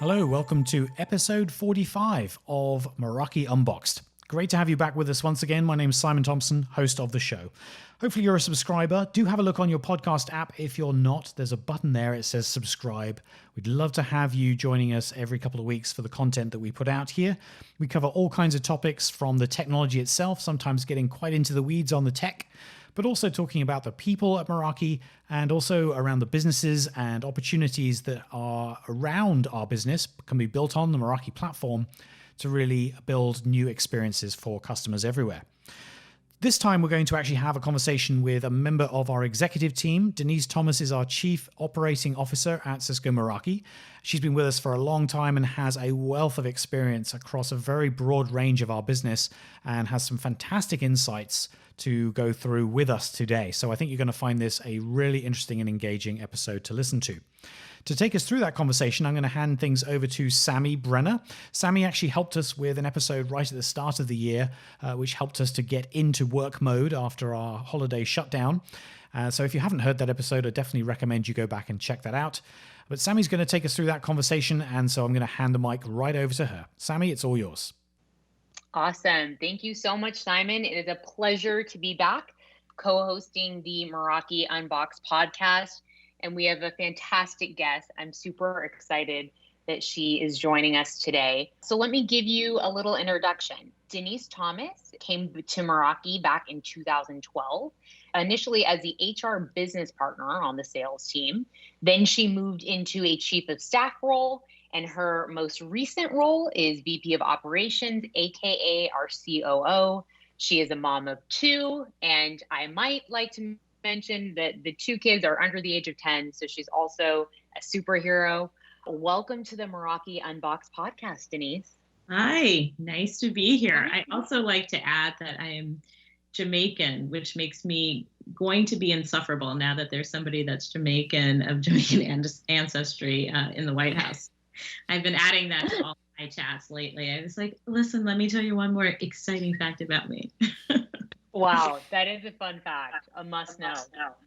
Hello, welcome to episode 45 of Meraki Unboxed. Great to have you back with us once again. My name is Simon Thompson, host of the show. Hopefully you're a subscriber. Do have a look on your podcast app. If you're not, there's a button there. It says subscribe. We'd love to have you joining us every couple of weeks for the content that we put out here. We cover all kinds of topics from the technology itself, sometimes getting quite into the weeds on the tech, but also talking about the people at Meraki and also around the businesses and opportunities that are around our business, can be built on the Meraki platform to really build new experiences for customers everywhere. This time, we're going to actually have a conversation with a member of our executive team. Denise Thomas is our Chief Operating Officer at Cisco Meraki. She's been with us for a long time and has a wealth of experience across a very broad range of our business and has some fantastic insights to go through with us today. So I think you're going to find this a really interesting and engaging episode to listen to. To take us through that conversation, I'm going to hand things over to Sammy Brenner. Sammy actually helped us with an episode right at the start of the year, which helped us to get into work mode after our holiday shutdown. So if you haven't heard that episode, I definitely recommend you go back and check that out. But Sammy's going to take us through that conversation, and so I'm going to hand the mic right over to her. Sammy, it's all yours. Awesome. Thank you so much, Simon. It is a pleasure to be back co-hosting the Meraki Unboxed podcast. And we have a fantastic guest. I'm super excited that she is joining us today. So let me give you a little introduction. Denise Thomas came to Meraki back in 2012, initially as the HR business partner on the sales team. Then she moved into a chief of staff role, and her most recent role is VP of Operations, aka our COO. She is a mom of two, and I might like to mention that the two kids are under the age of 10, so she's also a superhero. Welcome to the Meraki Unboxed podcast, Denise. Hi, nice to be here. I also like to add that I am Jamaican, which makes me going to be insufferable now that there's somebody that's Jamaican of Jamaican ancestry in the White House. I've been adding that to all my chats lately. I was like, listen, let me tell you one more exciting fact about me. Wow, that is a fun fact, a must know.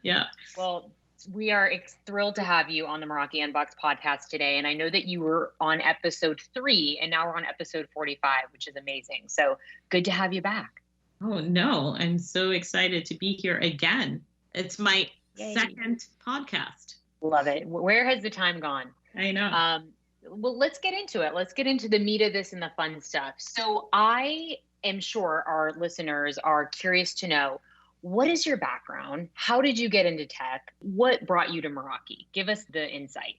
Yeah. Well, we are thrilled to have you on the Meraki Unboxed podcast today. And I know that you were on episode 3 and now we're on episode 45, which is amazing. So good to have you back. Oh, no, I'm so excited to be here again. It's my second podcast. Love it. Where has the time gone? I know. Well, let's get into it. Let's get into the meat of this and the fun stuff. So I am sure our listeners are curious to know, what is your background? How did you get into tech? What brought you to Meraki? Give us the insight.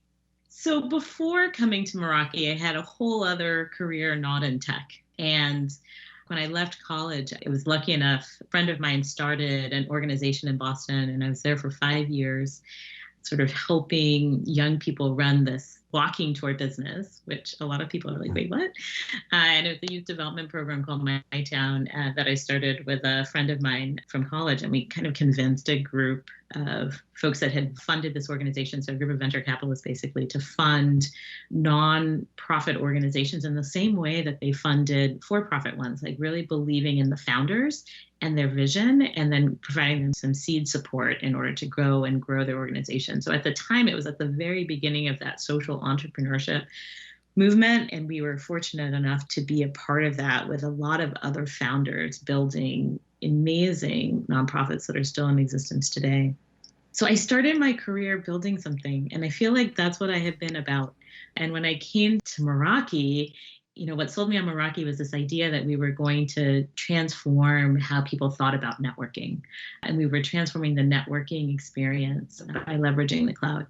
So before coming to Meraki, I had a whole other career not in tech. And when I left college, I was lucky enough, a friend of mine started an organization in Boston, and I was there for 5 years, sort of helping young people run this walking toward business, which a lot of people are like, wait, what? And it's a youth development program called My Town that I started with a friend of mine from college. And we kind of convinced a group of folks that had funded this organization, so a group of venture capitalists basically, to fund non-profit organizations in the same way that they funded for-profit ones, like really believing in the founders and their vision, and then providing them some seed support in order to grow their organization. So at the time, it was at the very beginning of that social entrepreneurship movement, and we were fortunate enough to be a part of that with a lot of other founders building amazing nonprofits that are still in existence today. So I started my career building something, and I feel like that's what I have been about. And when I came to Meraki, what sold me on Meraki was this idea that we were going to transform how people thought about networking. And we were transforming the networking experience by leveraging the cloud.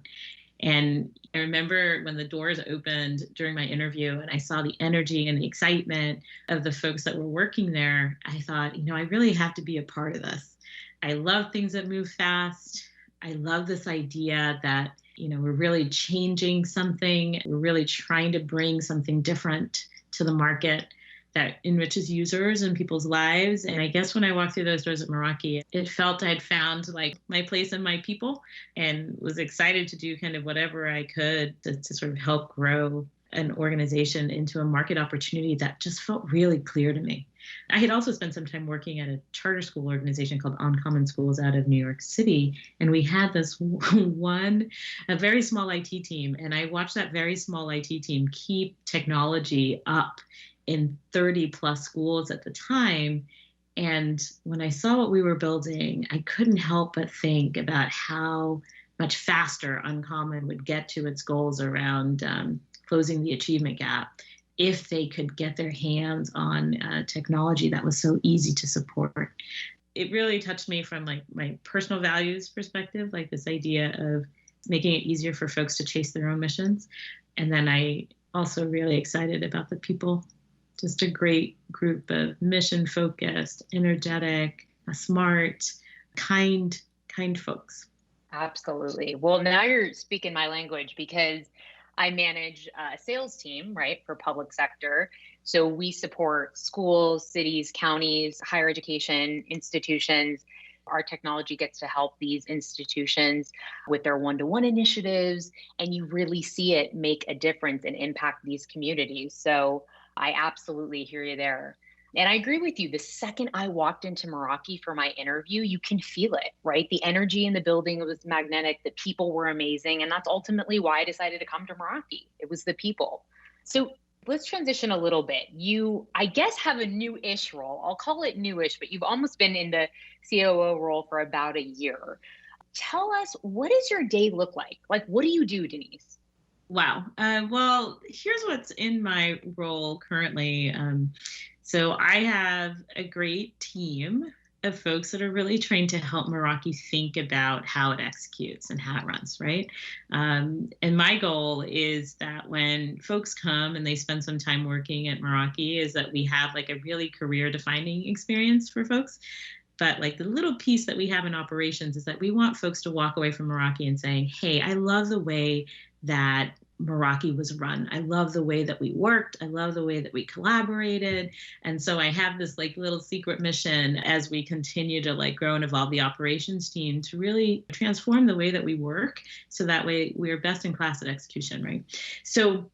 And I remember when the doors opened during my interview and I saw the energy and the excitement of the folks that were working there, I thought, I really have to be a part of this. I love things that move fast. I love this idea that, we're really changing something. We're really trying to bring something different to the market that enriches users and people's lives. And I guess when I walked through those doors at Meraki, it felt I'd found like my place and my people, and was excited to do kind of whatever I could to sort of help grow an organization into a market opportunity that just felt really clear to me. I had also spent some time working at a charter school organization called Uncommon Schools out of New York City. And we had this a very small IT team. And I watched that very small IT team keep technology up in 30 plus schools at the time. And when I saw what we were building, I couldn't help but think about how much faster Uncommon would get to its goals around closing the achievement gap if they could get their hands on technology that was so easy to support. It really touched me from like my personal values perspective, like this idea of making it easier for folks to chase their own missions. And then I also really excited about the people, just a great group of mission-focused, energetic, smart, kind folks. Absolutely. Well, now you're speaking my language because I manage a sales team, right, for public sector. So we support schools, cities, counties, higher education institutions. Our technology gets to help these institutions with their one-to-one initiatives, and you really see it make a difference and impact these communities. So I absolutely hear you there. And I agree with you. The second I walked into Meraki for my interview, you can feel it, right? The energy in the building was magnetic. The people were amazing. And that's ultimately why I decided to come to Meraki. It was the people. So let's transition a little bit. You, I guess, have a new-ish role. I'll call it new-ish, but you've almost been in the COO role for about a year. Tell us, what does your day look like? Like, what do you do, Denise? Wow. Well, here's what's in my role currently. So I have a great team of folks that are really trained to help Meraki think about how it executes and how it runs, right? And my goal is that when folks come and they spend some time working at Meraki, is that we have like a really career-defining experience for folks. But like the little piece that we have in operations is that we want folks to walk away from Meraki and saying, hey, I love the way that Meraki was run. I love the way that we worked. I love the way that we collaborated. And so I have this like little secret mission as we continue to like grow and evolve the operations team to really transform the way that we work. So that way we're best in class at execution, right? So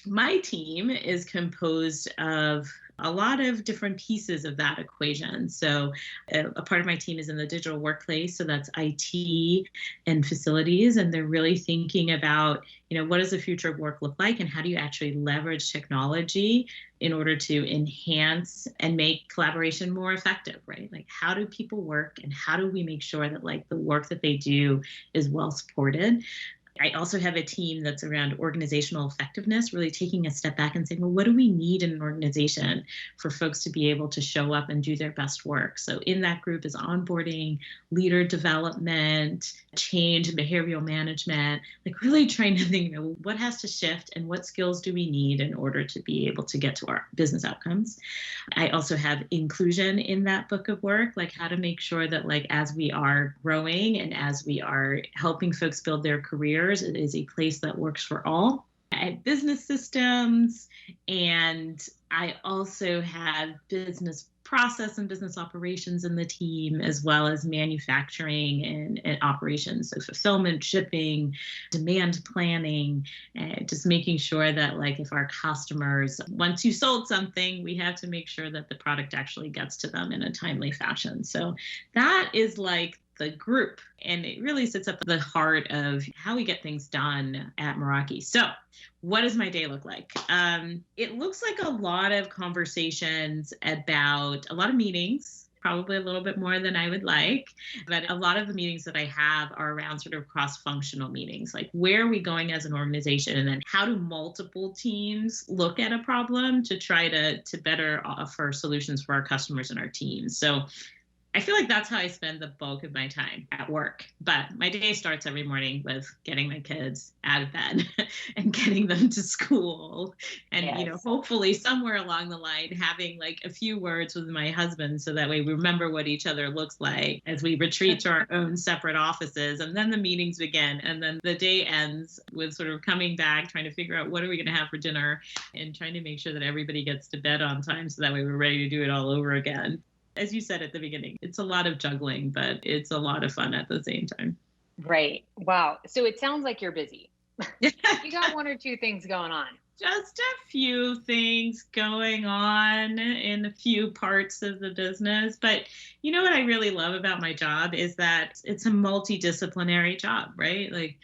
my team is composed of a lot of different pieces of that equation. So a part of my team is in the digital workplace. So that's IT and facilities. And they're really thinking about, what does the future of work look like? And how do you actually leverage technology in order to enhance and make collaboration more effective, right? Like how do people work and how do we make sure that like the work that they do is well supported? I also have a team that's around organizational effectiveness, really taking a step back and saying, well, what do we need in an organization for folks to be able to show up and do their best work? So in that group is onboarding, leader development, change and behavioral management, like really trying to think, what has to shift and what skills do we need in order to be able to get to our business outcomes. I also have inclusion in that book of work, like how to make sure that like as we are growing and as we are helping folks build their careers, it is a place that works for all. I have business systems, and I also have business process and business operations in the team, as well as manufacturing and operations. So fulfillment, shipping, demand planning, just making sure that like if our customers, once you sold something, we have to make sure that the product actually gets to them in a timely fashion. So that is like the group, and it really sits at the heart of how we get things done at Meraki. So what does my day look like? It looks like a lot of conversations about a lot of meetings, probably a little bit more than I would like, but a lot of the meetings that I have are around sort of cross-functional meetings, like where are we going as an organization, and then how do multiple teams look at a problem to try to better offer solutions for our customers and our teams. So I feel like that's how I spend the bulk of my time at work. But my day starts every morning with getting my kids out of bed and getting them to school. And, Yes. Hopefully somewhere along the line, having like a few words with my husband so that way we remember what each other looks like as we retreat to our own separate offices. And then the meetings begin. And then the day ends with sort of coming back, trying to figure out what are we going to have for dinner and trying to make sure that everybody gets to bed on time so that way we're ready to do it all over again. As you said at the beginning, it's a lot of juggling, but it's a lot of fun at the same time. Right. Wow. So it sounds like you're busy. You got one or two things going on. just a few things going on in a few parts of the business. But you know what I really love about my job is that it's a multidisciplinary job, right? Like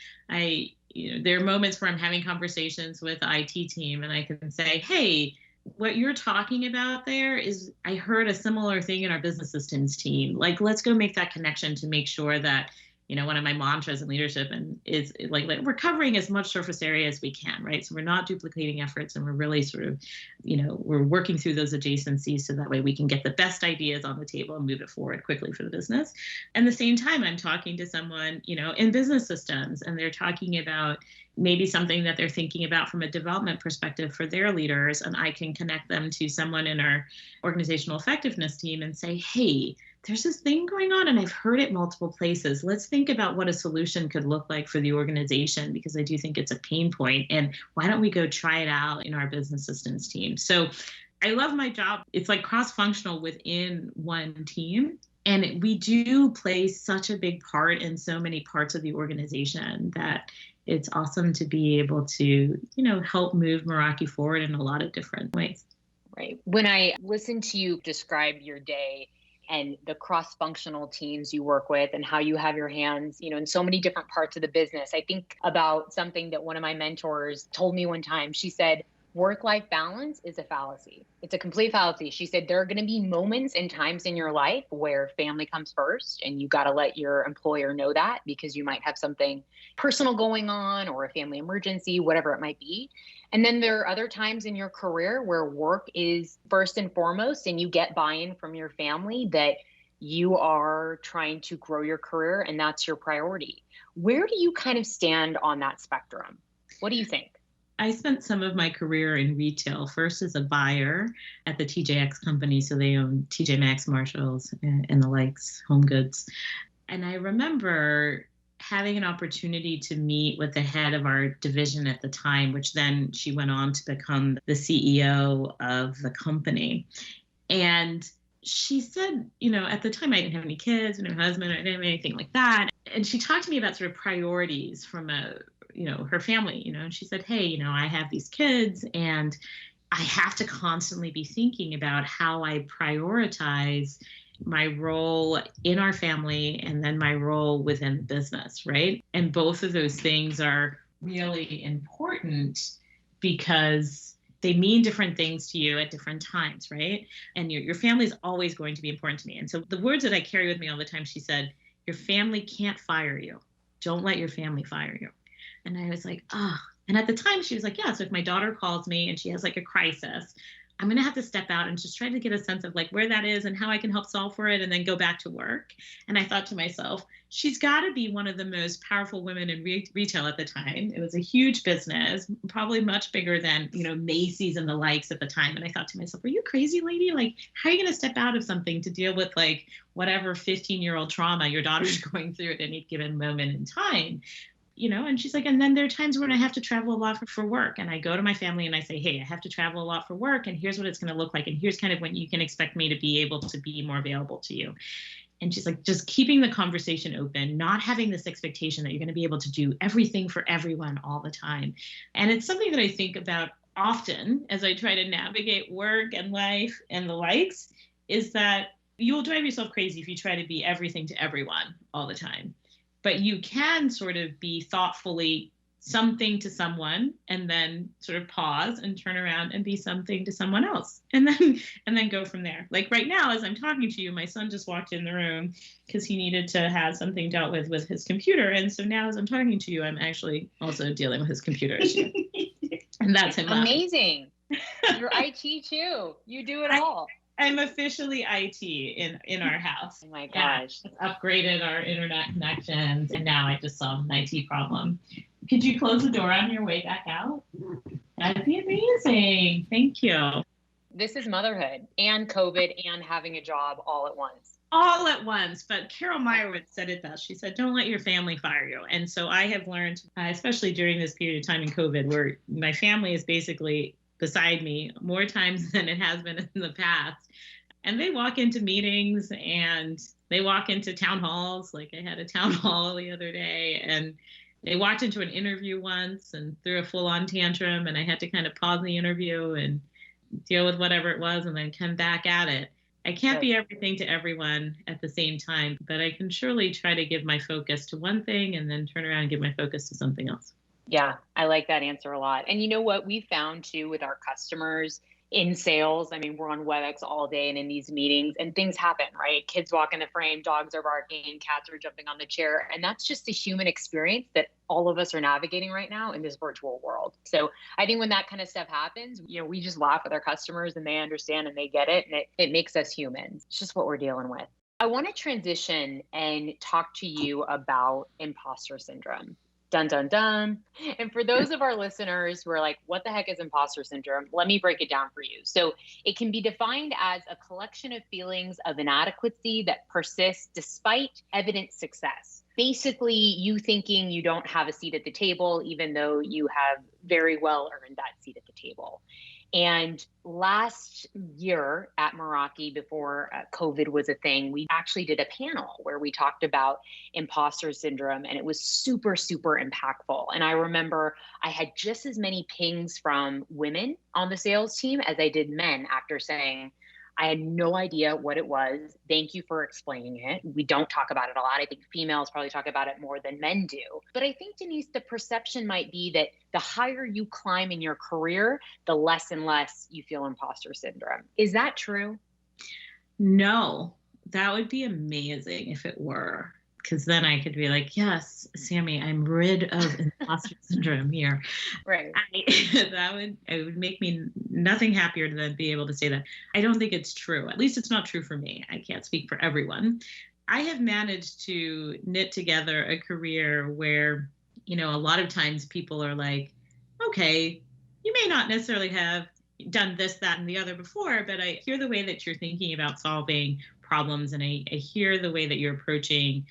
there are moments where I'm having conversations with the IT team and I can say, hey, what you're talking about there is, I heard a similar thing in our business systems team. Like, let's go make that connection to make sure that, one of my mantras in leadership and is like we're covering as much surface area as we can, right? So we're not duplicating efforts and we're really sort of, we're working through those adjacencies so that way we can get the best ideas on the table and move it forward quickly for the business. And at the same time, I'm talking to someone, in business systems, and they're talking about maybe something that they're thinking about from a development perspective for their leaders. And I can connect them to someone in our organizational effectiveness team and say, hey, there's this thing going on and I've heard it multiple places. Let's think about what a solution could look like for the organization, because I do think it's a pain point. And why don't we go try it out in our business systems team? So I love my job. It's like cross-functional within one team. And we do play such a big part in so many parts of the organization that it's awesome to be able to, help move Meraki forward in a lot of different ways. Right. When I listen to you describe your day and the cross-functional teams you work with and how you have your hands, in so many different parts of the business, I think about something that one of my mentors told me one time. She said, work-life balance is a fallacy. It's a complete fallacy. She said, there are going to be moments and times in your life where family comes first, and you got to let your employer know that, because you might have something personal going on or a family emergency, whatever it might be. And then there are other times in your career where work is first and foremost, and you get buy-in from your family that you are trying to grow your career and that's your priority. Where do you kind of stand on that spectrum? What do you think? I spent some of my career in retail, first as a buyer at the TJX company. So they own TJ Maxx, Marshalls, and the likes, Home Goods. And I remember having an opportunity to meet with the head of our division at the time, which then she went on to become the CEO of the company. And she said, at the time I didn't have any kids, I didn't have a husband, I didn't have anything like that. And she talked to me about sort of priorities from her family, and she said, hey, I have these kids and I have to constantly be thinking about how I prioritize my role in our family and then my role within the business, right? And both of those things are really important because they mean different things to you at different times, right? And your family is always going to be important to me. And so the words that I carry with me all the time, she said, your family can't fire you. Don't let your family fire you. And I was like, and at the time she was like, yeah, so if my daughter calls me and she has like a crisis, I'm going to have to step out and just try to get a sense of like where that is and how I can help solve for it and then go back to work. And I thought to myself, she's got to be one of the most powerful women in retail at the time. It was a huge business, probably much bigger than, Macy's and the likes at the time. And I thought to myself, are you crazy, lady? Like, how are you going to step out of something to deal with like whatever 15-year-old trauma your daughter's going through at any given moment in time? And she's like, and then there are times when I have to travel a lot for work. And I go to my family and I say, hey, I have to travel a lot for work. And here's what it's going to look like. And here's kind of when you can expect me to be able to be more available to you. And she's like, just keeping the conversation open, not having this expectation that you're going to be able to do everything for everyone all the time. And it's something that I think about often as I try to navigate work and life and the likes, is that you'll drive yourself crazy if you try to be everything to everyone all the time. But you can sort of be thoughtfully something to someone and then sort of pause and turn around and be something to someone else and then go from there. Like right now, as I'm talking to you, my son just walked in the room because he needed to have something dealt with his computer. And so now as I'm talking to you, I'm actually also dealing with his computer issue. And that's him. Amazing. You're IT too. You do it all. I'm officially IT in our house. Oh my gosh. Yeah, upgraded our internet connections, and now I just solved an IT problem. Could you close the door on your way back out? That'd be amazing. Thank you. This is motherhood and COVID and having a job all at once. All at once. But Carol Meyerowitz said it best. She said, don't let your family fire you. And so I have learned, especially during this period of time in COVID, where my family is basically beside me more times than it has been in the past. And they walk into meetings and they walk into town halls. Like I had a town hall the other day, and They walked into an interview once and threw a full-on tantrum, and I had to kind of pause the interview and deal with whatever it was and then come back at it. I can't be everything to everyone at the same time, but I can surely try to give my focus to one thing and then turn around and give my focus to something else. Yeah, I like that answer a lot. And you know what we found too with our customers in sales? I mean, we're on WebEx all day and in these meetings, and things happen, right? Kids walk in the frame, dogs are barking, cats are jumping on the chair. And that's just a human experience that all of us are navigating right now in this virtual world. So I think when that kind of stuff happens, we just laugh with our customers and they understand and they get it. And it makes us human. It's just what we're dealing with. I want to transition and talk to you about imposter syndrome. Dun, dun, dun. And for those of our listeners who are like, what the heck is imposter syndrome? Let me break it down for you. So it can be defined as a collection of feelings of inadequacy that persists despite evident success. Basically, you thinking you don't have a seat at the table, even though you have very well earned that seat at the table. And last year at Meraki, before COVID was a thing, we actually did a panel where we talked about imposter syndrome, and it was super, super impactful. And I remember I had just as many pings from women on the sales team as I did men after saying, I had no idea what it was. Thank you for explaining it. We don't talk about it a lot. I think females probably talk about it more than men do. But I think, Denise, the perception might be that the higher you climb in your career, the less and less you feel imposter syndrome. Is that true? No, that would be amazing if it were. Because then I could be like, yes, Sammy, I'm rid of imposter syndrome here. Right. It would make me nothing happier than be able to say that. I don't think it's true. At least it's not true for me. I can't speak for everyone. I have managed to knit together a career where, a lot of times people are like, okay, you may not necessarily have done this, that, and the other before, but I hear the way that you're thinking about solving problems, and I hear the way that you're approaching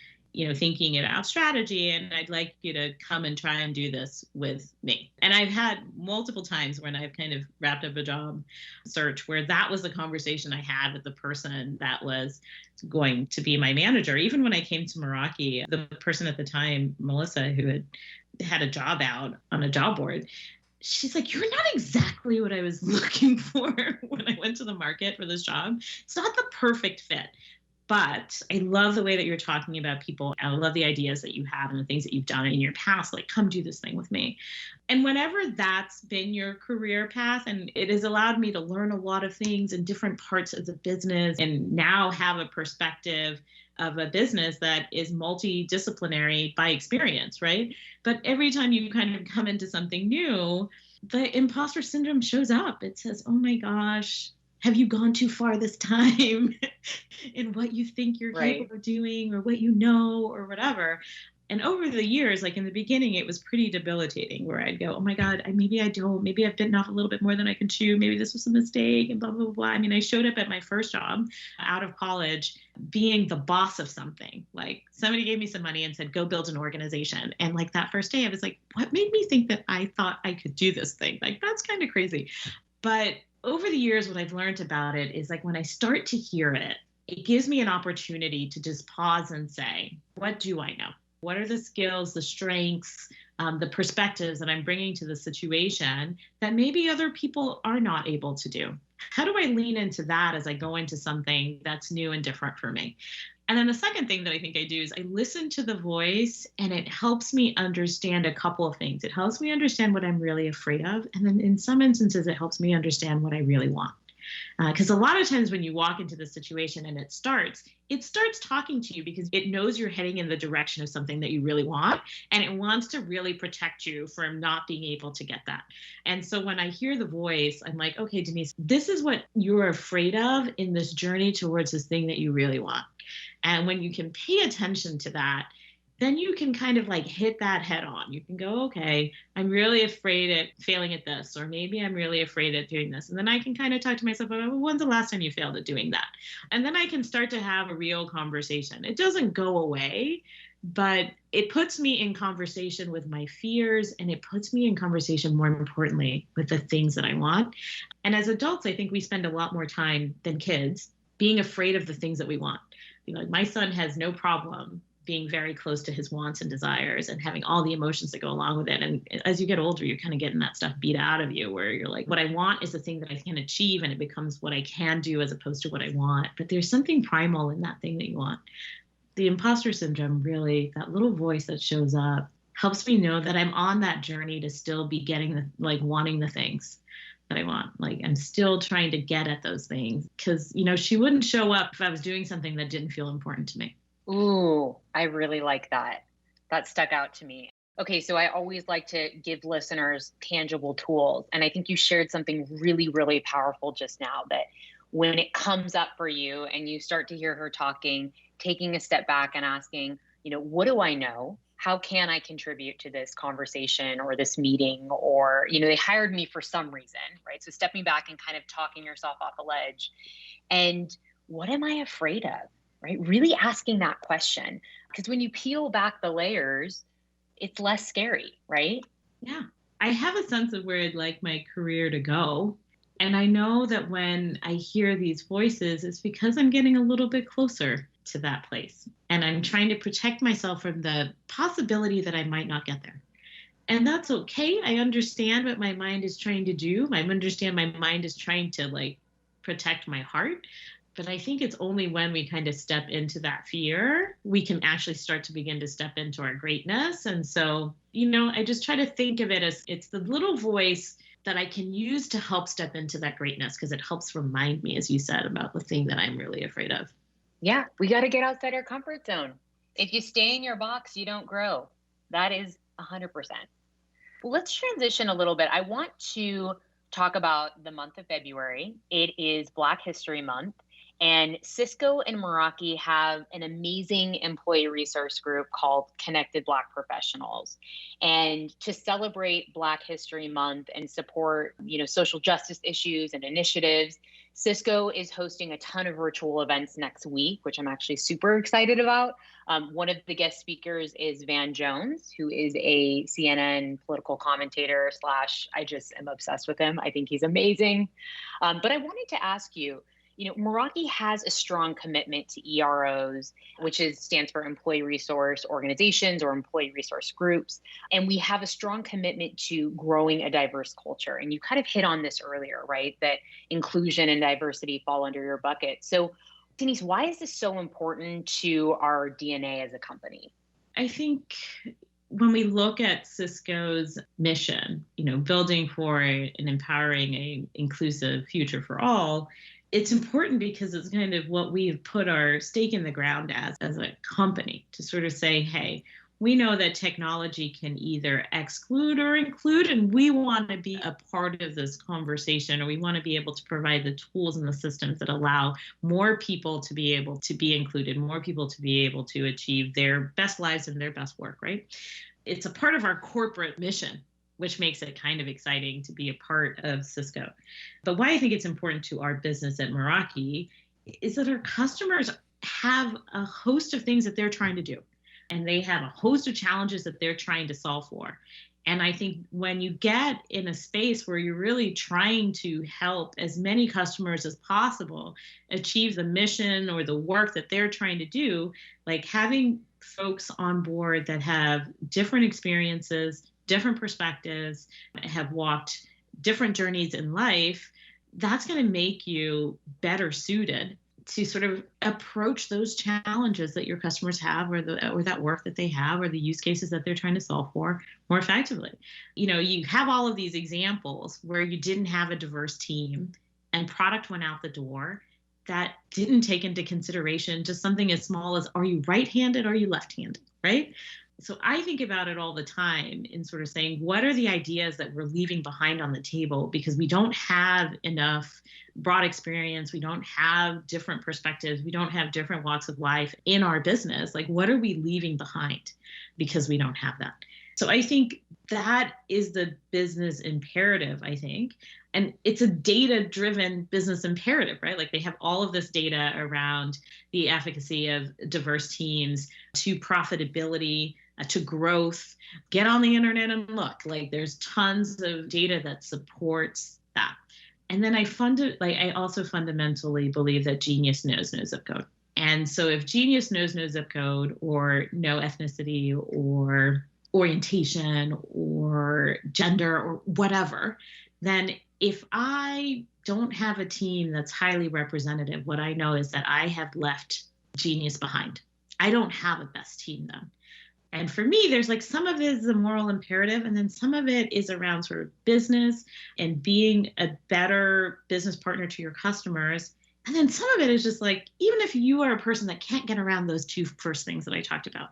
thinking about strategy, and I'd like you to come and try and do this with me. And I've had multiple times when I've kind of wrapped up a job search where that was the conversation I had with the person that was going to be my manager. Even when I came to Meraki, the person at the time, Melissa, who had a job out on a job board, she's like, you're not exactly what I was looking for when I went to the market for this job. It's not the perfect fit. But I love the way that you're talking about people. I love the ideas that you have and the things that you've done in your past, like come do this thing with me. And whenever that's been your career path, and it has allowed me to learn a lot of things in different parts of the business and now have a perspective of a business that is multidisciplinary by experience, right? But every time you kind of come into something new, the imposter syndrome shows up. It says, oh my gosh, have you gone too far this time in what you think you're capable of doing or what you know or whatever? And over the years, like in the beginning, it was pretty debilitating where I'd go, oh my God, maybe I've bitten off a little bit more than I can chew. Maybe this was a mistake and blah, blah, blah. I mean, I showed up at my first job out of college being the boss of something. Like somebody gave me some money and said, go build an organization. And like that first day, I was like, what made me think that I thought I could do this thing? Like, that's kind of crazy. But over the years, what I've learned about it is like when I start to hear it, it gives me an opportunity to just pause and say, what do I know? What are the skills, the strengths, the perspectives that I'm bringing to the situation that maybe other people are not able to do? How do I lean into that as I go into something that's new and different for me? And then the second thing that I think I do is I listen to the voice, and it helps me understand a couple of things. It helps me understand what I'm really afraid of. And then in some instances, it helps me understand what I really want. Because a lot of times when you walk into the situation and it starts talking to you because it knows you're heading in the direction of something that you really want, and it wants to really protect you from not being able to get that. And so when I hear the voice, I'm like, okay, Denise, this is what you're afraid of in this journey towards this thing that you really want. And when you can pay attention to that, then you can kind of like hit that head on. You can go, okay, I'm really afraid at failing at this, or maybe I'm really afraid at doing this. And then I can kind of talk to myself about, well, when's the last time you failed at doing that? And then I can start to have a real conversation. It doesn't go away, but it puts me in conversation with my fears, and it puts me in conversation, more importantly, with the things that I want. And as adults, I think we spend a lot more time than kids being afraid of the things that we want. You know, my son has no problem being very close to his wants and desires and having all the emotions that go along with it. And as you get older, you're kind of getting that stuff beat out of you where you're like, what I want is the thing that I can achieve, and it becomes what I can do as opposed to what I want. But there's something primal in that thing that you want. The imposter syndrome, really, that little voice that shows up, helps me know that I'm on that journey to still be getting wanting the things that I want. Like, I'm still trying to get at those things because, she wouldn't show up if I was doing something that didn't feel important to me. Ooh, I really like that. That stuck out to me. Okay, so I always like to give listeners tangible tools. And I think you shared something really, really powerful just now, that when it comes up for you and you start to hear her talking, taking a step back and asking, what do I know? How can I contribute to this conversation or this meeting? Or, they hired me for some reason, right? So stepping back and kind of talking yourself off a ledge. And what am I afraid of, right? Really asking that question. Because when you peel back the layers, it's less scary, right? Yeah. I have a sense of where I'd like my career to go. And I know that when I hear these voices, it's because I'm getting a little bit closer to that place. And I'm trying to protect myself from the possibility that I might not get there. And that's okay. I understand what my mind is trying to do. I understand my mind is trying to protect my heart. But I think it's only when we kind of step into that fear, we can actually start to begin to step into our greatness. And so, I just try to think of it as it's the little voice that I can use to help step into that greatness, because it helps remind me, as you said, about the thing that I'm really afraid of. Yeah, we got to get outside our comfort zone. If you stay in your box, you don't grow. That is 100%. Well, let's transition a little bit. I want to talk about the month of February. It is Black History Month. And Cisco and Meraki have an amazing employee resource group called Connected Black Professionals. And to celebrate Black History Month and support, social justice issues and initiatives, Cisco is hosting a ton of virtual events next week, which I'm actually super excited about. One of the guest speakers is Van Jones, who is a CNN political commentator / I just am obsessed with him. I think he's amazing. But I wanted to ask you, Meraki has a strong commitment to EROs, which stands for Employee Resource Organizations or Employee Resource Groups. And we have a strong commitment to growing a diverse culture. And you kind of hit on this earlier, right? That inclusion and diversity fall under your bucket. So, Denise, why is this so important to our DNA as a company? I think when we look at Cisco's mission, building for an empowering, an inclusive future for all, it's important because it's kind of what we've put our stake in the ground as a company, to sort of say, hey, we know that technology can either exclude or include, and we want to be a part of this conversation, or we want to be able to provide the tools and the systems that allow more people to be able to be included, more people to be able to achieve their best lives and their best work, right? It's a part of our corporate mission, which makes it kind of exciting to be a part of Cisco. But why I think it's important to our business at Meraki is that our customers have a host of things that they're trying to do. And they have a host of challenges that they're trying to solve for. And I think when you get in a space where you're really trying to help as many customers as possible achieve the mission or the work that they're trying to do, like having folks on board that have different experiences, different perspectives, have walked different journeys in life, that's going to make you better suited to sort of approach those challenges that your customers have, or that work that they have, or the use cases that they're trying to solve for more effectively. You have all of these examples where you didn't have a diverse team and product went out the door that didn't take into consideration just something as small as, are you right-handed or are you left-handed, right? So I think about it all the time in sort of saying, what are the ideas that we're leaving behind on the table because we don't have enough broad experience, we don't have different perspectives, we don't have different walks of life in our business. Like, what are we leaving behind because we don't have that? So I think that is the business imperative, I think. And it's a data-driven business imperative, right? Like, they have all of this data around the efficacy of diverse teams to profitability, to growth. Get on the internet and look. Like, there's tons of data that supports that. And then I also fundamentally believe that genius knows no zip code. And so if genius knows no zip code or no ethnicity or orientation or gender or whatever, then if I don't have a team that's highly representative, what I know is that I have left genius behind. I don't have a best team then. And for me, there's like some of it is a moral imperative, and then some of it is around sort of business and being a better business partner to your customers. And then some of it is just like, even if you are a person that can't get around those two first things that I talked about,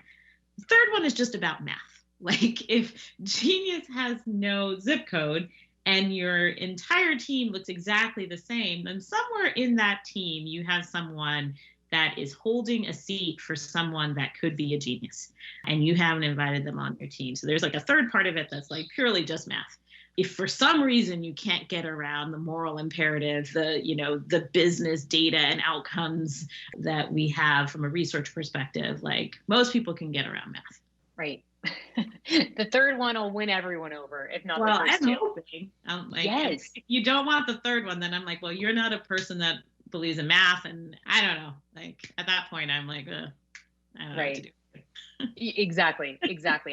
the third one is just about math. Like if genius has no zip code and your entire team looks exactly the same, then somewhere in that team, you have someone that is holding a seat for someone that could be a genius, and you haven't invited them on your team. So there's like a third part of it that's like purely just math. If for some reason you can't get around the moral imperative, the business data and outcomes that we have from a research perspective, like most people can get around math. Right. The third one will win everyone over, if not Well, the first I'm two. hoping. Yes. If you don't want the third one, then I'm like, well, you're not a person that believes in math, and I don't know. Like at that point, I'm like, I don't know what to do. Exactly.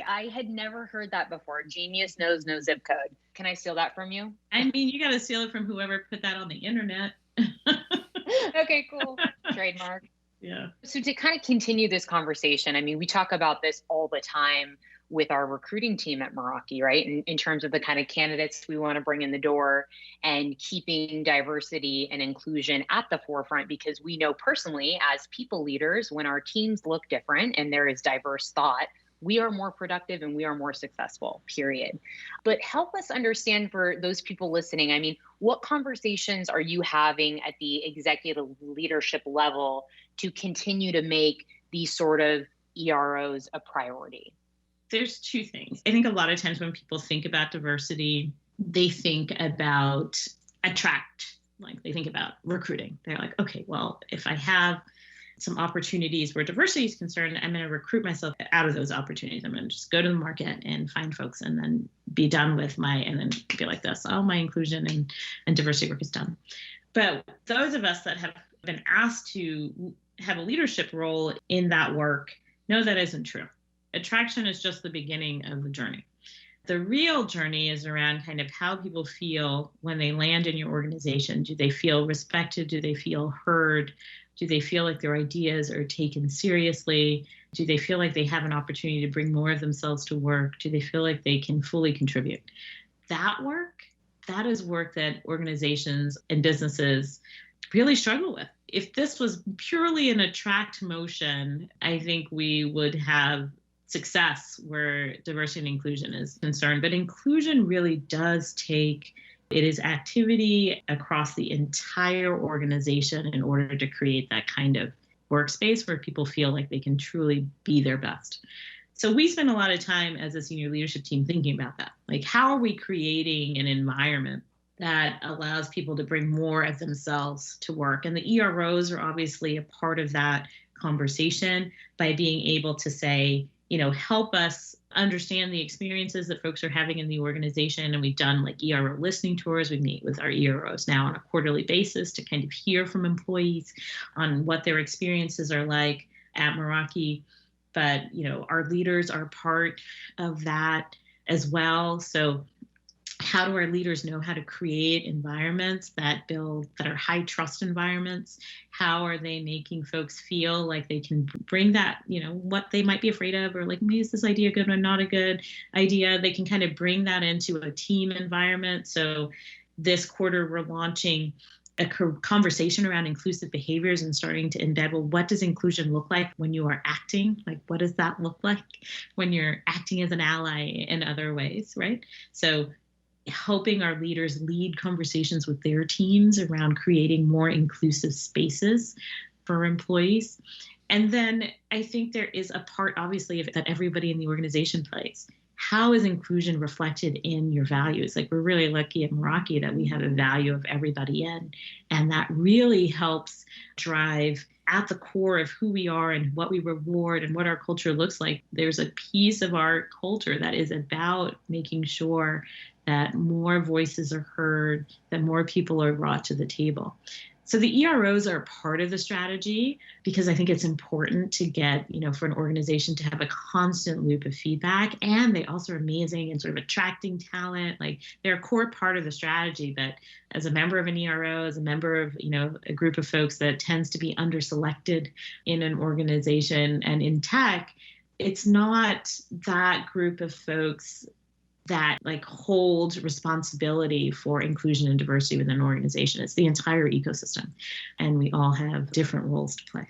I had never heard that before. Genius knows no zip code. Can I steal that from you? I mean, you got to steal it from whoever put that on the internet. Okay, cool. Trademark. Yeah. So to kind of continue this conversation, I mean, we talk about this all the time with our recruiting team at Meraki, right? In terms of the kind of candidates we want to bring in the door and keeping diversity and inclusion at the forefront, because we know personally as people leaders, when our teams look different and there is diverse thought, we are more productive and we are more successful, period. But help us understand for those people listening, I mean, what conversations are you having at the executive leadership level to continue to make these sort of EROs a priority? There's two things. I think a lot of times when people think about diversity, they think about attract, like they think about recruiting. They're like, okay, well, if I have some opportunities where diversity is concerned, I'm going to recruit myself out of those opportunities. I'm going to just go to the market and find folks and then be done with and then be like this, oh, my inclusion and diversity work is done. But those of us that have been asked to have a leadership role in that work know that isn't true. Attraction is just the beginning of the journey. The real journey is around kind of how people feel when they land in your organization. Do they feel respected? Do they feel heard? Do they feel like their ideas are taken seriously? Do they feel like they have an opportunity to bring more of themselves to work? Do they feel like they can fully contribute? That work, that is work that organizations and businesses really struggle with. If this was purely an attract motion, I think we would have success where diversity and inclusion is concerned. But inclusion really does take, it is activity across the entire organization in order to create that kind of workspace where people feel like they can truly be their best. So we spend a lot of time as a senior leadership team thinking about that. Like, how are we creating an environment that allows people to bring more of themselves to work? And the EROs are obviously a part of that conversation by being able to say, help us understand the experiences that folks are having in the organization. And we've done like ERO listening tours. We meet with our EROs now on a quarterly basis to kind of hear from employees on what their experiences are like at Meraki. But, our leaders are part of that as well. So how do our leaders know how to create environments that are high trust environments? How are they making folks feel like they can bring that, what they might be afraid of, or like, maybe is this idea good or not a good idea? They can kind of bring that into a team environment. So this quarter, we're launching a conversation around inclusive behaviors and starting to embed, well, what does inclusion look like when you are acting? Like, what does that look like when you're acting as an ally in other ways, right? So helping our leaders lead conversations with their teams around creating more inclusive spaces for employees. And then I think there is a part, obviously, that everybody in the organization plays. How is inclusion reflected in your values? Like, we're really lucky at Meraki that we have a value of everybody in, and that really helps drive at the core of who we are and what we reward and what our culture looks like. There's a piece of our culture that is about making sure that more voices are heard, that more people are brought to the table. So the EROs are part of the strategy because I think it's important to get, for an organization to have a constant loop of feedback. And they also are amazing in sort of attracting talent. Like they're a core part of the strategy. But as a member of an ERO, as a member of, a group of folks that tends to be underselected in an organization and in tech, it's not that group of folks that like hold responsibility for inclusion and diversity within an organization. It's the entire ecosystem, and we all have different roles to play.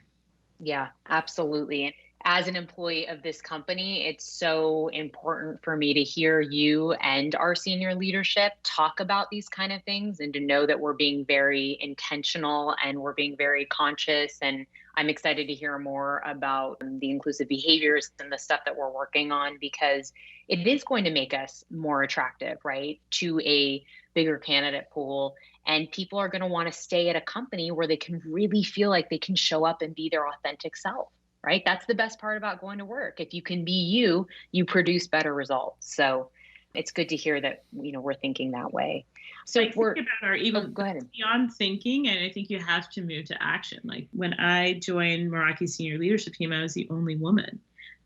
Yeah, absolutely. As an employee of this company, it's so important for me to hear you and our senior leadership talk about these kind of things and to know that we're being very intentional and we're being very conscious. And I'm excited to hear more about the inclusive behaviors and the stuff that we're working on, because it is going to make us more attractive, right, to a bigger candidate pool. And people are going to want to stay at a company where they can really feel like they can show up and be their authentic self, right? That's the best part about going to work. If you can be you, you produce better results. So it's good to hear that, we're thinking that way. So we're think about our even go ahead. Beyond thinking, and I think you have to move to action. Like when I joined Meraki's senior leadership team, I was the only woman.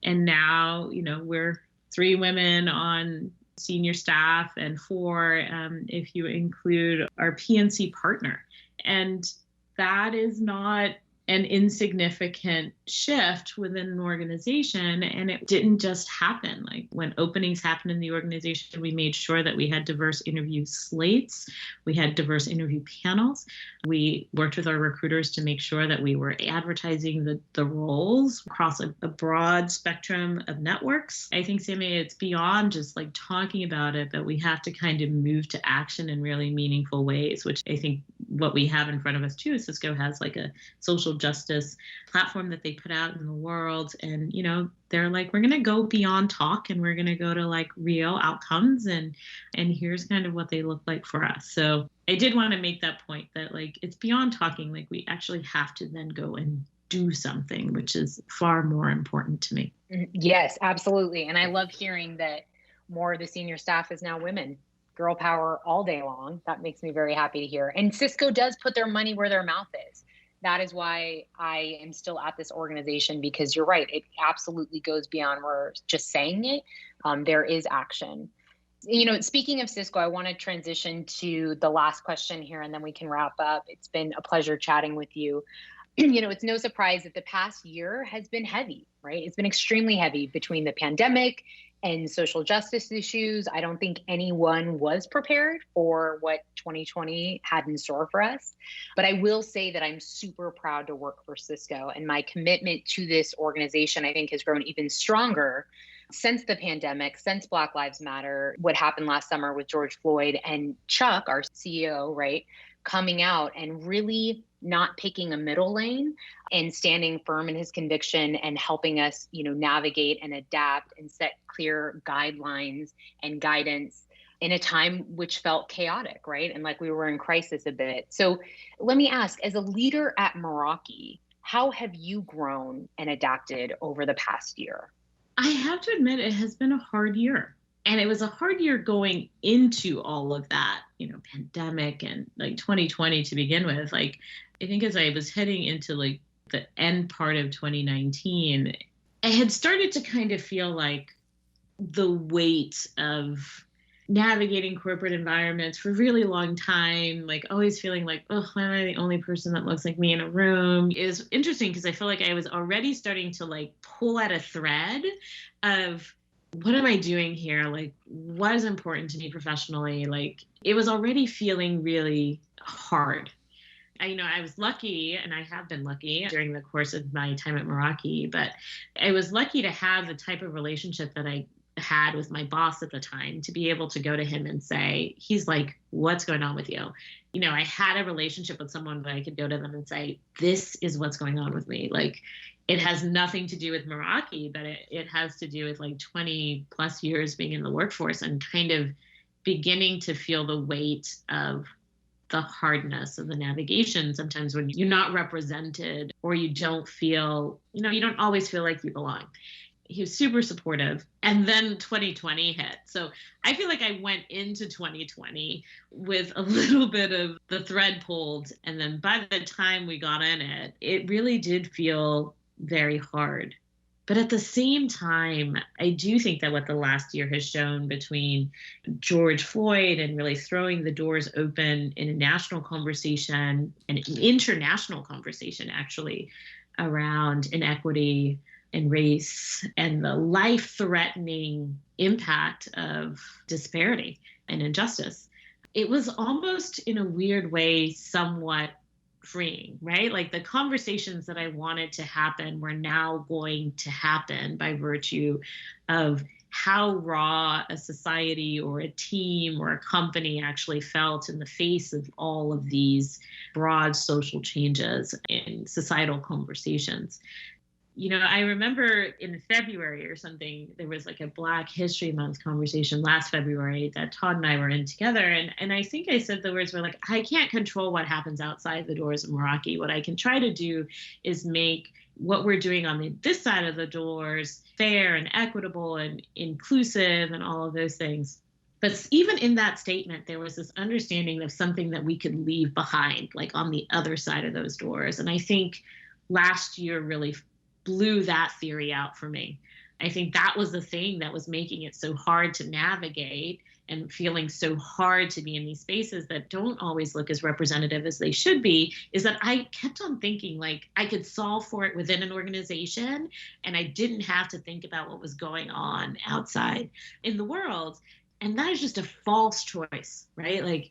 And now, we're 3 women on senior staff and 4 if you include our PNC partner. And that is not an insignificant shift within an organization. And it didn't just happen. Like when openings happened in the organization, we made sure that we had diverse interview slates. We had diverse interview panels. We worked with our recruiters to make sure that we were advertising the roles across a broad spectrum of networks. I think, Sammy, it's beyond just like talking about it, but we have to kind of move to action in really meaningful ways, which I think what we have in front of us too, Cisco has like a social justice platform that they put out in the world. And, they're like, we're going to go beyond talk and we're going to go to like real outcomes. And here's kind of what they look like for us. So I did want to make that point that like, it's beyond talking. Like we actually have to then go and do something, which is far more important to me. Yes, absolutely. And I love hearing that more of the senior staff is now women. Girl power all day long. That makes me very happy to hear. And Cisco does put their money where their mouth is. That is why I am still at this organization, because you're right. It absolutely goes beyond we're just saying it. There is action. Speaking of Cisco, I want to transition to the last question here, and then we can wrap up. It's been a pleasure chatting with you. It's no surprise that the past year has been heavy, right? It's been extremely heavy between the pandemic and social justice issues. I don't think anyone was prepared for what 2020 had in store for us. But I will say that I'm super proud to work for Cisco, and my commitment to this organization, I think, has grown even stronger since the pandemic, since Black Lives Matter, what happened last summer with George Floyd, and Chuck, our CEO, right, coming out and really not picking a middle lane and standing firm in his conviction and helping us, navigate and adapt and set clear guidelines and guidance in a time which felt chaotic, right? And like we were in crisis a bit. So let me ask, as a leader at Meraki, how have you grown and adapted over the past year? I have to admit, it has been a hard year. And it was a hard year going into all of that, pandemic and like 2020 to begin with. Like, I think as I was heading into like the end part of 2019, I had started to kind of feel like the weight of navigating corporate environments for a really long time, like always feeling like, oh, why am I the only person that looks like me in a room? It was interesting because I feel like I was already starting to like pull at a thread of, what am I doing here? Like, what is important to me professionally? Like, it was already feeling really hard. I was lucky, and I have been lucky during the course of my time at Meraki, but I was lucky to have the type of relationship that I had with my boss at the time, to be able to go to him and say, he's like, what's going on with you? I had a relationship with someone that I could go to them and say, this is what's going on with me. Like, it has nothing to do with Meraki, but it has to do with like 20 plus years being in the workforce and kind of beginning to feel the weight of the hardness of the navigation sometimes when you're not represented or you don't feel, you don't always feel like you belong. He was super supportive. And then 2020 hit. So I feel like I went into 2020 with a little bit of the thread pulled. And then by the time we got in it, it really did feel very hard. But at the same time, I do think that what the last year has shown between George Floyd and really throwing the doors open in a national conversation, an international conversation actually, around inequity and race and the life-threatening impact of disparity and injustice, it was almost in a weird way somewhat freeing, right? Like the conversations that I wanted to happen were now going to happen by virtue of how raw a society or a team or a company actually felt in the face of all of these broad social changes in societal conversations. You know, I remember in February or something, there was like a Black History Month conversation last February that Todd and I were in together. And I think I said the words were like, I can't control what happens outside the doors of Meraki. What I can try to do is make what we're doing on this side of the doors fair and equitable and inclusive and all of those things. But even in that statement, there was this understanding of something that we could leave behind, like on the other side of those doors. And I think last year really blew that theory out for me. I think that was the thing that was making it so hard to navigate and feeling so hard to be in these spaces that don't always look as representative as they should be, is that I kept on thinking like I could solve for it within an organization and I didn't have to think about what was going on outside in the world. And that is just a false choice, right? Like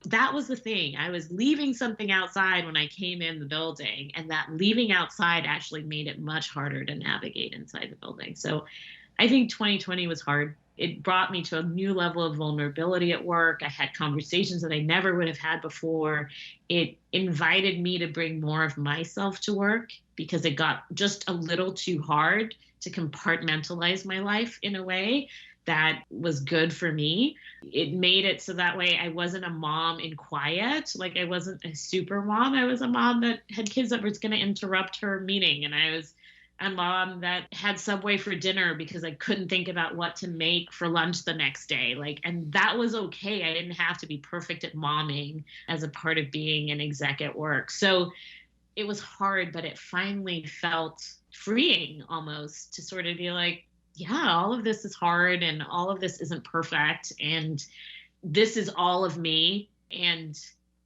that was the thing. I was leaving something outside when I came in the building, and that leaving outside actually made it much harder to navigate inside the building. So I think 2020 was hard. It brought me to a new level of vulnerability at work. I had conversations that I never would have had before. It invited me to bring more of myself to work because it got just a little too hard to compartmentalize my life in a way that was good for me. It made it so that way I wasn't a mom in quiet. Like I wasn't a super mom. I was a mom that had kids that was going to interrupt her meeting. And I was a mom that had Subway for dinner because I couldn't think about what to make for lunch the next day. And that was okay. I didn't have to be perfect at momming as a part of being an exec at work. So it was hard, but it finally felt freeing almost to sort of be like, yeah, all of this is hard and all of this isn't perfect. And this is all of me. And,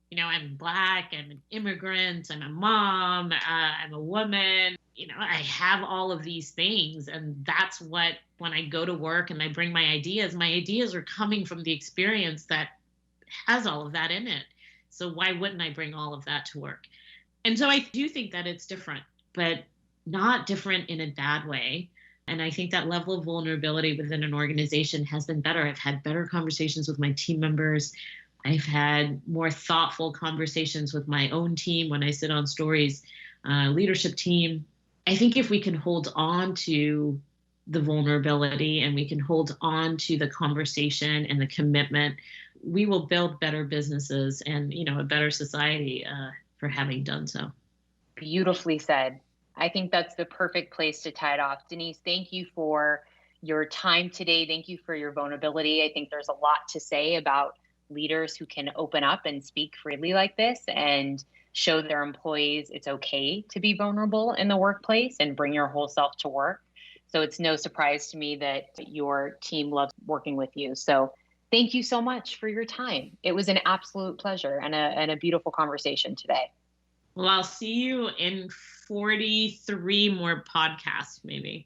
you know, I'm Black, I'm an immigrant, I'm a mom, I'm a woman, you know, I have all of these things. And that's what, when I go to work and I bring my ideas are coming from the experience that has all of that in it. So why wouldn't I bring all of that to work? And so I do think that it's different, but not different in a bad way. And I think that level of vulnerability within an organization has been better. I've had better conversations with my team members. I've had more thoughtful conversations with my own team when I sit on stories, leadership team. I think if we can hold on to the vulnerability and we can hold on to the conversation and the commitment, we will build better businesses and, you know, a better society for having done so. Beautifully said. I think that's the perfect place to tie it off. Denise, thank you for your time today. Thank you for your vulnerability. I think there's a lot to say about leaders who can open up and speak freely like this and show their employees it's okay to be vulnerable in the workplace and bring your whole self to work. So it's no surprise to me that your team loves working with you. So thank you so much for your time. It was an absolute pleasure and a beautiful conversation today. Well, I'll see you in 43 more podcasts, maybe.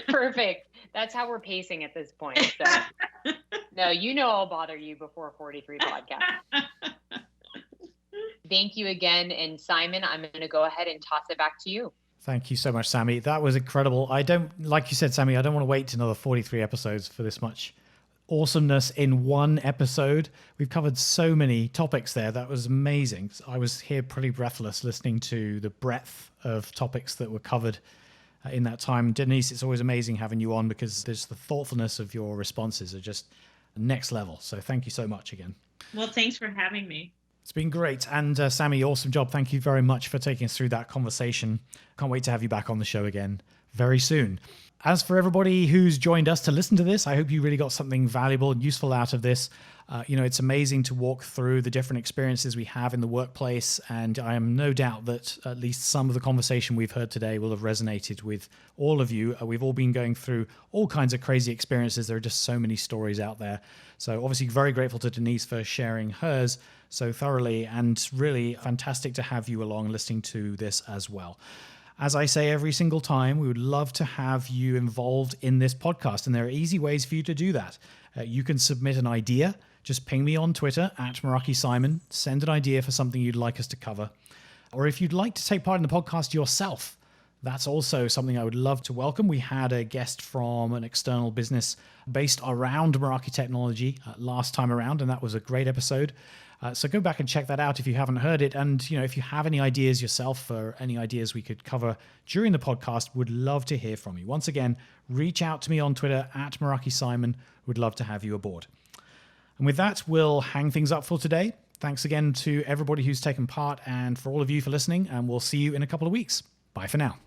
Perfect. That's how we're pacing at this point. So. No, you know I'll bother you before 43 podcasts. Thank you again. And Simon, I'm going to go ahead and toss it back to you. Thank you so much, Sammy. That was incredible. Like you said, Sammy, I don't want to wait to another 43 episodes for this much awesomeness in one episode. We've covered so many topics there. That was amazing. I was here pretty breathless listening to the breadth of topics that were covered in that time. Denise, it's always amazing having you on because there's the thoughtfulness of your responses are just next level. So thank you so much again. Well, thanks for having me. It's been great. And Sammy, awesome job. Thank you very much for taking us through that conversation. Can't wait to have you back on the show again very soon. As for everybody who's joined us to listen to this, I hope you really got something valuable and useful out of this. It's amazing to walk through the different experiences we have in the workplace, and I am no doubt that at least some of the conversation we've heard today will have resonated with all of you. We've all been going through all kinds of crazy experiences. There are just so many stories out there. So obviously very grateful to Denise for sharing hers so thoroughly, and really fantastic to have you along listening to this as well. As I say every single time, we would love to have you involved in this podcast, and there are easy ways for you to do that. You can submit an idea. Just ping me on Twitter at Meraki Simon. Send an idea for something you'd like us to cover. Or if you'd like to take part in the podcast yourself, that's also something I would love to welcome. We had a guest from an external business based around Meraki technology last time around, and that was a great episode. So go back and check that out if you haven't heard it. And if you have any ideas yourself or any ideas we could cover during the podcast, would love to hear from you. Once again, reach out to me on Twitter at Meraki Simon. Would love to have you aboard. And with that, we'll hang things up for today. Thanks again to everybody who's taken part and for all of you for listening, and we'll see you in a couple of weeks. Bye for now.